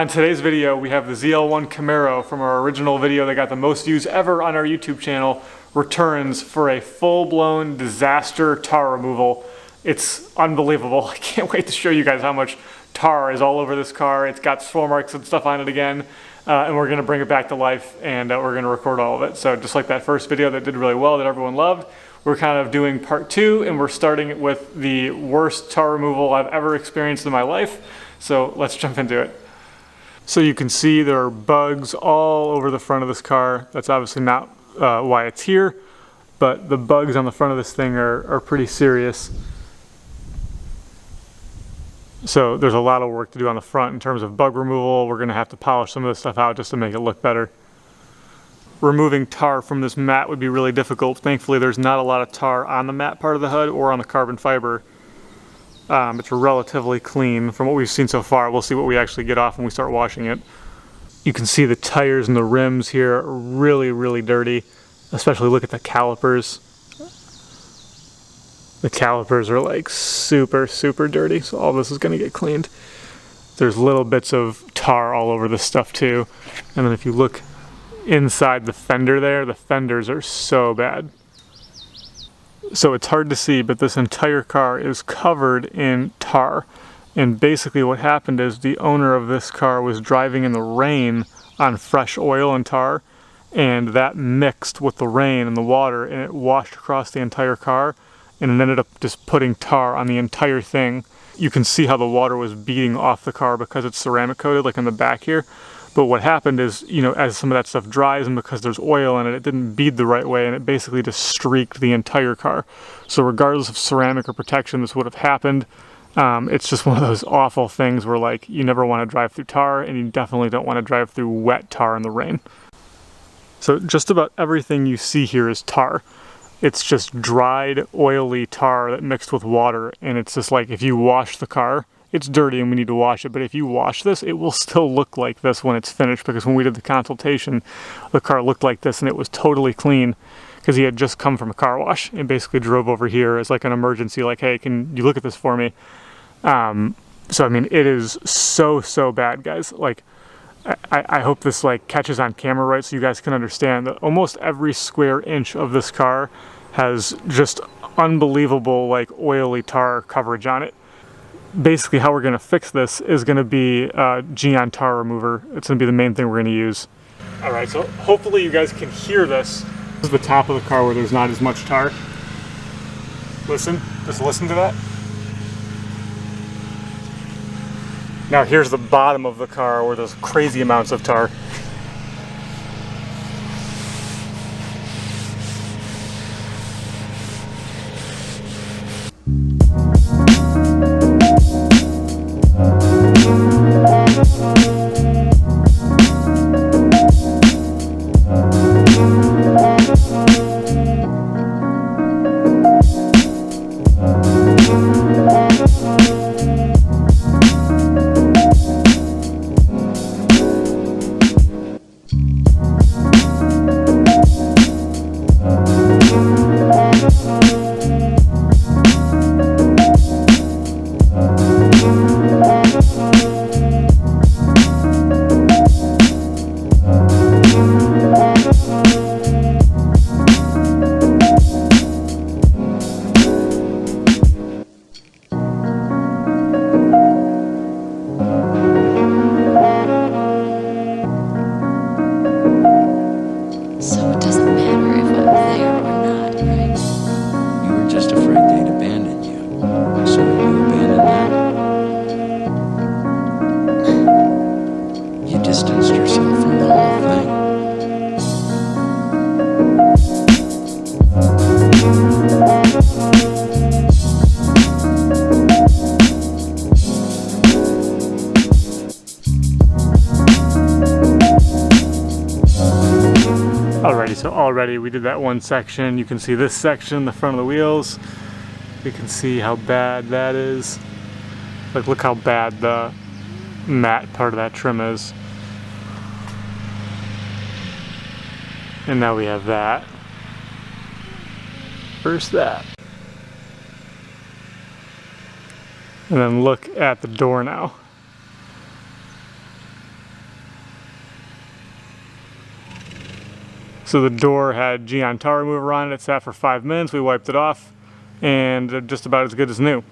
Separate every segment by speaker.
Speaker 1: In today's video, we have the ZL1 Camaro from our original video that got the most views ever on our YouTube channel, returns for a full-blown disaster tar removal. It's unbelievable. I can't wait to show you guys how much tar is all over this car. It's got swirl marks and stuff on it again, and we're gonna bring it back to life, and we're gonna record all of it. So just like that first video that did really well, that everyone loved, we're kind of doing part two, and we're starting with the worst tar removal I've ever experienced in my life. So let's jump into it. So you can see there are bugs all over the front of this car. That's obviously not why it's here, but the bugs on the front of this thing are pretty serious. So there's a lot of work to do on the front in terms of bug removal. We're gonna have to polish some of this stuff out just to make it look better. Removing tar from this mat would be really difficult. Thankfully, there's not a lot of tar on the mat part of the HUD or on the carbon fiber. It's relatively clean from what we've seen so far. We'll see what we actually get off when we start washing it. You can see the tires and the rims here are really, really dirty. Especially look at the calipers. The calipers are like super, super dirty, so all this is gonna get cleaned. There's little bits of tar all over this stuff too. And then if you look inside the fender there, the fenders are so bad. So it's hard to see, but this entire car is covered in tar. And basically what happened is the owner of this car was driving in the rain on fresh oil and tar, and that mixed with the rain and the water, and it washed across the entire car, and it ended up just putting tar on the entire thing. You can see how the water was beating off the car because it's ceramic coated, like in the back here. But what happened is, you know, as some of that stuff dries and because there's oil in it, it didn't bead the right way and it basically just streaked the entire car. So regardless of ceramic or protection, this would have happened. It's just one of those awful things where, like, you never want to drive through tar, and you definitely don't want to drive through wet tar in the rain. So just about everything you see here is tar. It's just dried, oily tar that mixed with water, and it's just like if you wash the car, it's dirty and we need to wash it, but if you wash this, it will still look like this when it's finished, because when we did the consultation, the car looked like this and it was totally clean because he had just come from a car wash and basically drove over here as like an emergency, like, hey, can you look at this for me? So I mean, it is so bad, guys. Like, I hope this like catches on camera right so you guys can understand that almost every square inch of this car has just unbelievable like oily tar coverage on it. Basically how we're going to fix this is going to be Gyeon tar remover. It's going to be the main thing we're going to use. Alright, so hopefully you guys can hear this. This is the top of the car where there's not as much tar. Listen, just listen to that. Now here's the bottom of the car where there's crazy amounts of tar. Alrighty, so already we did that one section. You can see this section, the front of the wheels. You can see how bad that is. Like, look how bad the matte part of that trim is. And now we have that. First that. And then look at the door now. So the door had Gyeon tar remover on it. It sat for 5 minutes. We wiped it off, and they're just about as good as new.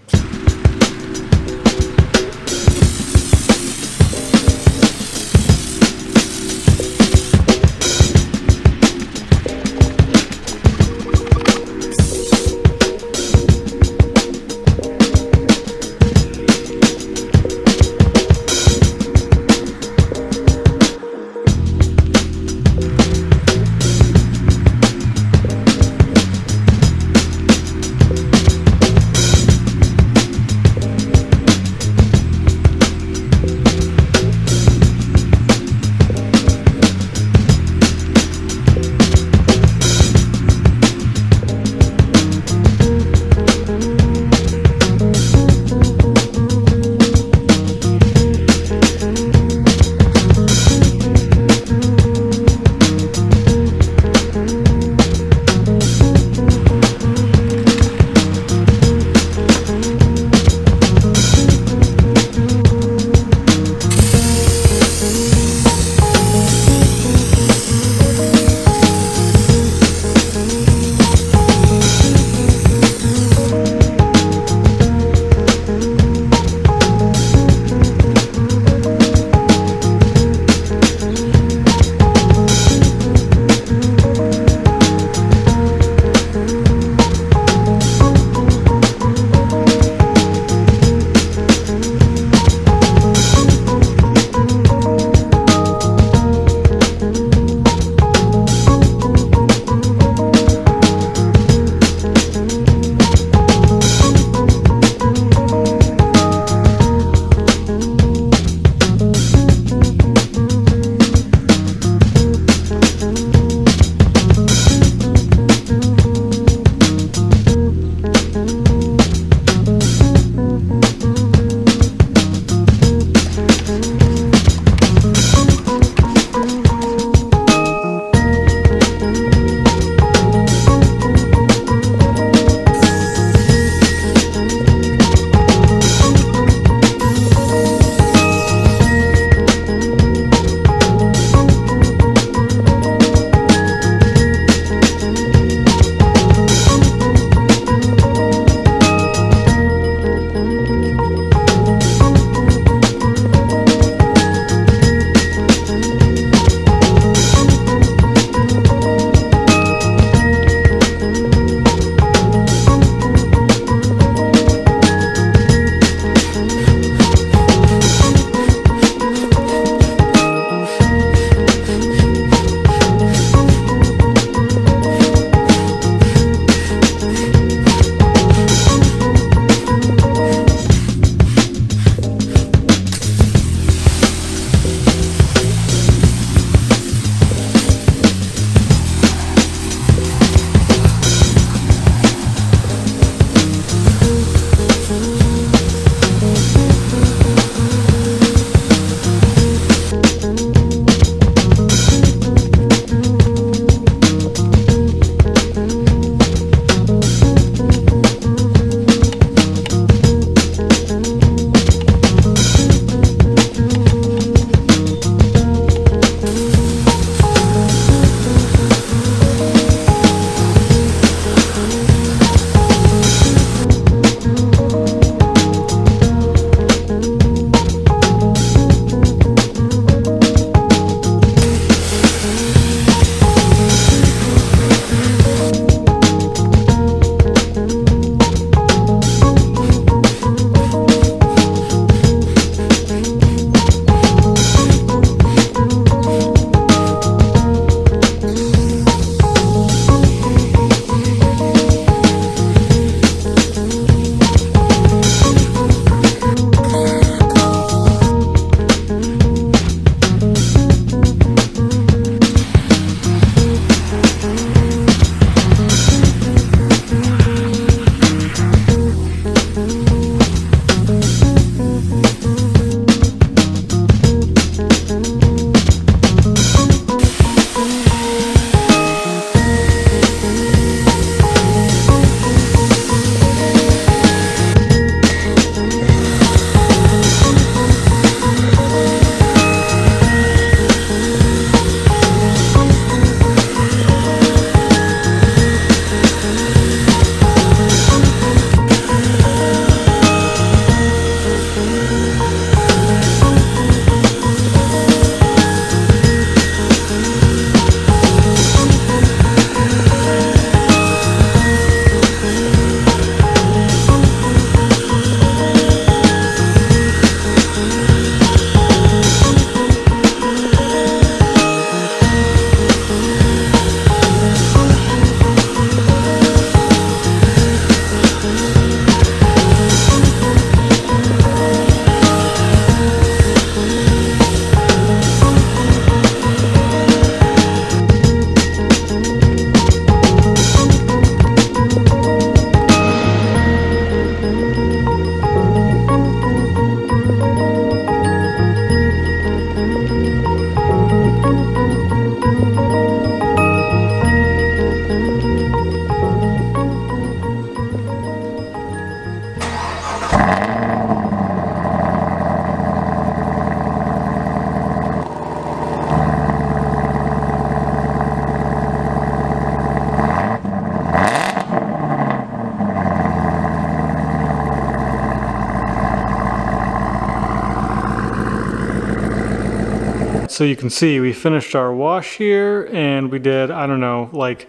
Speaker 1: so you can see we finished our wash here, and we did, I don't know, like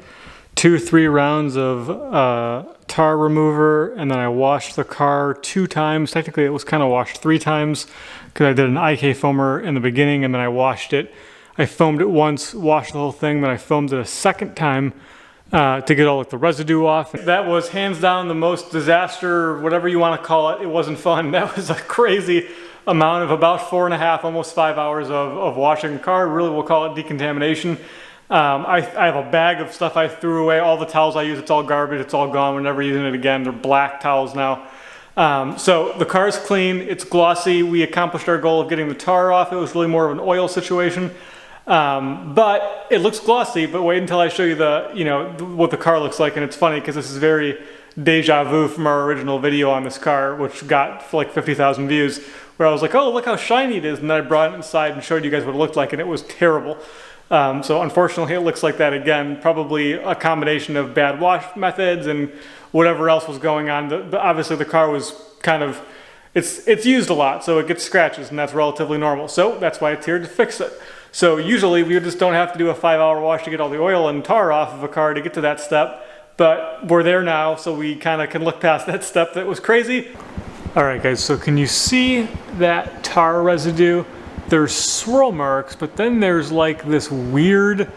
Speaker 1: 2-3 rounds of tar remover, and then I washed the car 2 times. Technically it was kind of washed 3 times because I did an IK foamer in the beginning, and then I washed it. I foamed it once, washed the whole thing, then I foamed it a second time to get all like the residue off. That was hands down the most disaster, whatever you want to call it. It wasn't fun. That was a crazy amount of about 4.5, almost 5 hours of washing the car. Really, we'll call it decontamination. I have a bag of stuff I threw away. All the towels I use, it's all garbage. It's all gone. We're never using it again. They're black towels now. So the car is clean. It's glossy. We accomplished our goal of getting the tar off. It was really more of an oil situation. But it looks glossy, but wait until I show you what the car looks like. And it's funny because this is very deja vu from our original video on this car, which got like 50,000 views, where I was like, oh, look how shiny it is. And then I brought it inside and showed you guys what it looked like, and it was terrible. So unfortunately it looks like that again, probably a combination of bad wash methods and whatever else was going on. But obviously the car was kind of, it's used a lot, so it gets scratches, and that's relatively normal. So that's why it's here to fix it. So usually we just don't have to do a 5-hour wash to get all the oil and tar off of a car to get to that step, but we're there now, so we kind of can look past that step that was crazy. All right guys, so can you see that tar residue? There's swirl marks, but then there's like this weird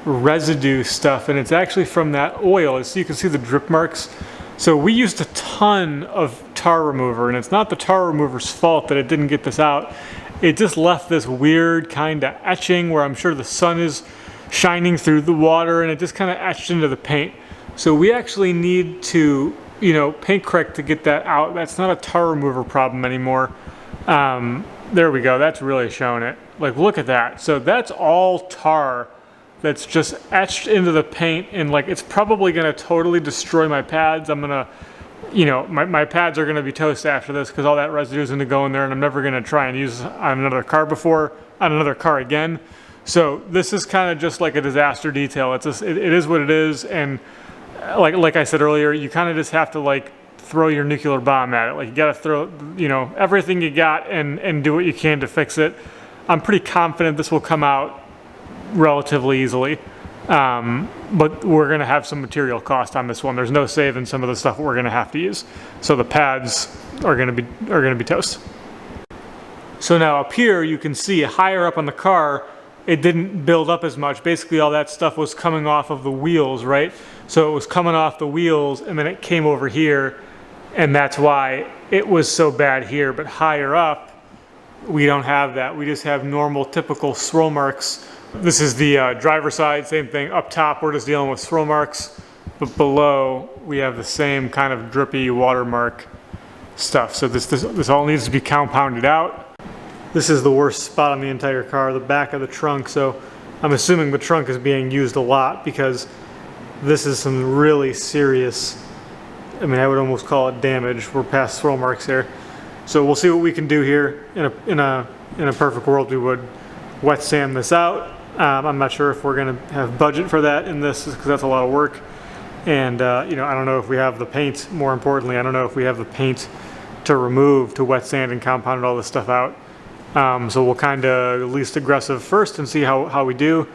Speaker 1: residue stuff, and it's actually from that oil. So you can see the drip marks. So we used a ton of tar remover, and it's not the tar remover's fault that it didn't get this out. It just left this weird kind of etching where I'm sure the sun is shining through the water, and it just kind of etched into the paint. So we actually need to, paint correct to get that out. That's not a tar remover problem anymore. There we go, that's really showing it. Like, look at that. So that's all tar that's just etched into the paint, and like it's probably gonna totally destroy my pads. I'm gonna, my pads are gonna be toast after this because all that residue is gonna go in there, and I'm never gonna try and use on another car again. So this is kind of just like a disaster detail. It's just, it is what it is, and like I said earlier, you kind of just have to like throw your nuclear bomb at it. Like you gotta throw, everything you got and do what you can to fix it. I'm pretty confident this will come out relatively easily, but we're gonna have some material cost on this one. There's no saving some of the stuff we're gonna have to use. So the pads are gonna be toast. So now up here you can see higher up on the car, it didn't build up as much. Basically all that stuff was coming off of the wheels, right? So it was coming off the wheels, and then it came over here, and that's why it was so bad here. But higher up, we don't have that. We just have normal, typical swirl marks. This is the driver side, same thing. Up top, we're just dealing with swirl marks, but below, we have the same kind of drippy watermark stuff. So this all needs to be compounded out. This is the worst spot on the entire car, the back of the trunk. So I'm assuming the trunk is being used a lot because this is some really serious, I would almost call it damage. We're past swirl marks here. So we'll see what we can do here. In a perfect world, we would wet sand this out. I'm not sure if we're gonna have budget for that in this because that's a lot of work. And I don't know if we have the paint, more importantly, I don't know if we have the paint to remove, to wet sand and compound all this stuff out. So we'll kind of least aggressive first and see how we do.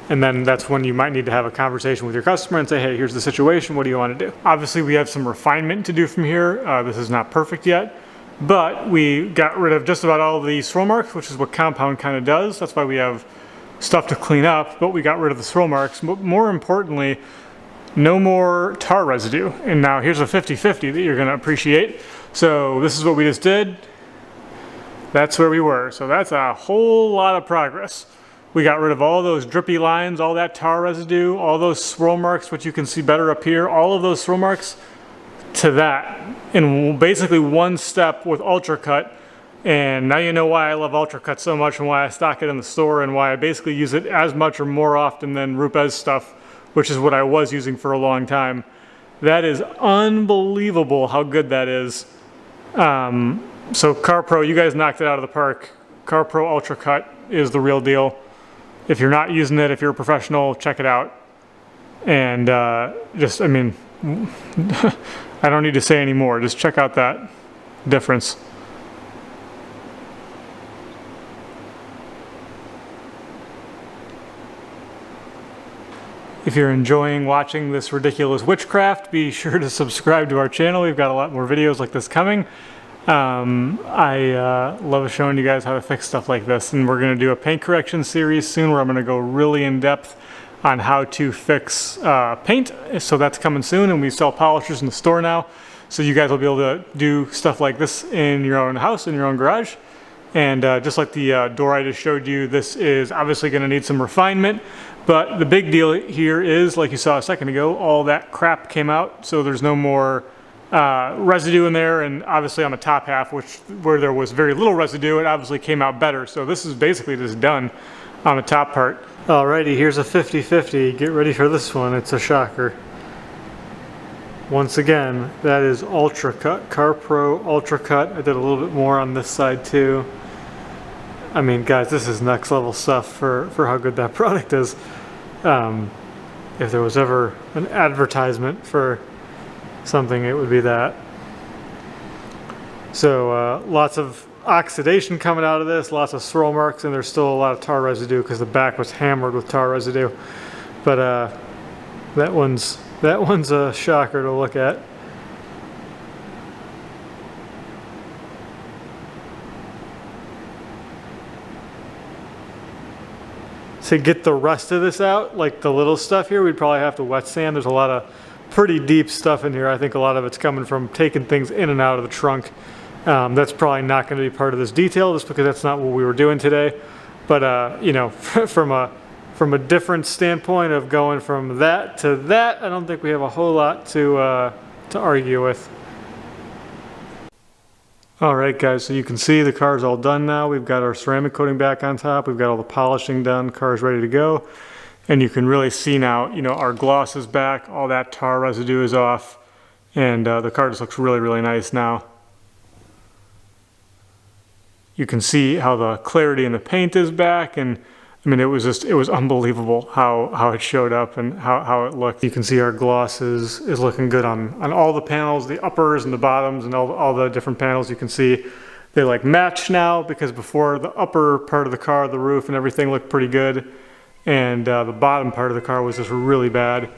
Speaker 1: And then that's when you might need to have a conversation with your customer and say, hey, here's the situation, what do you want to do? Obviously we have some refinement to do from here. This is not perfect yet, but we got rid of just about all of the swirl marks, which is what compound kind of does. That's why we have stuff to clean up, but we got rid of the swirl marks. But more importantly, no more tar residue. And now here's a 50-50 that you're gonna appreciate. So this is what we just did. That's where we were. So that's a whole lot of progress. We got rid of all those drippy lines, all that tar residue, all those swirl marks, which you can see better up here, all of those swirl marks to that. In basically one step with Ultra Cut. And now you know why I love Ultra Cut so much and why I stock it in the store and why I basically use it as much or more often than Rupes stuff, which is what I was using for a long time. That is unbelievable how good that is. So CarPro, you guys knocked it out of the park. CarPro Ultra Cut is the real deal. If you're not using it, if you're a professional, check it out. And I don't need to say any more. Just check out that difference. If you're enjoying watching this ridiculous witchcraft, be sure to subscribe to our channel. We've got a lot more videos like this coming. I love showing you guys how to fix stuff like this, and we're going to do a paint correction series soon where I'm going to go really in depth on how to fix paint. So that's coming soon, and we sell polishers in the store now. So you guys will be able to do stuff like this in your own house, in your own garage. And just like the door I just showed you, this is obviously going to need some refinement. But the big deal here is, like you saw a second ago, all that crap came out. So there's no more residue in there. And obviously on the top half, where there was very little residue, it obviously came out better. So this is basically just done on the top part. Alrighty, here's a 50-50. Get ready for this one. It's a shocker. Once again, that is Ultra Cut, CarPro Ultra Cut. I did a little bit more on this side too. I mean, guys, this is next level stuff for how good that product is. If there was ever an advertisement for something, it would be that. So lots of oxidation coming out of this, lots of swirl marks, and there's still a lot of tar residue because the back was hammered with tar residue. But that one's a shocker to look at. To get the rest of this out, like the little stuff here, we'd probably have to wet sand. There's a lot of pretty deep stuff in here. I think a lot of it's coming from taking things in and out of the trunk. That's probably not going to be part of this detail just because that's not what we were doing today. But you know, from a different standpoint of going from that to that, I don't think we have a whole lot to argue with. Alright guys, so you can see the car's all done now. We've got our ceramic coating back on top. We've got all the polishing done. Car's ready to go. And you can really see now, you know, our gloss is back. All that tar residue is off. And the car just looks really, really nice now. You can see how the clarity in the paint is back. And I mean, it was unbelievable how it showed up and how it looked. You can see our gloss is looking good on all the panels, the uppers and the bottoms and all the different panels. You can see they like match now, because before the upper part of the car, the roof and everything looked pretty good. And the bottom part of the car was just really bad.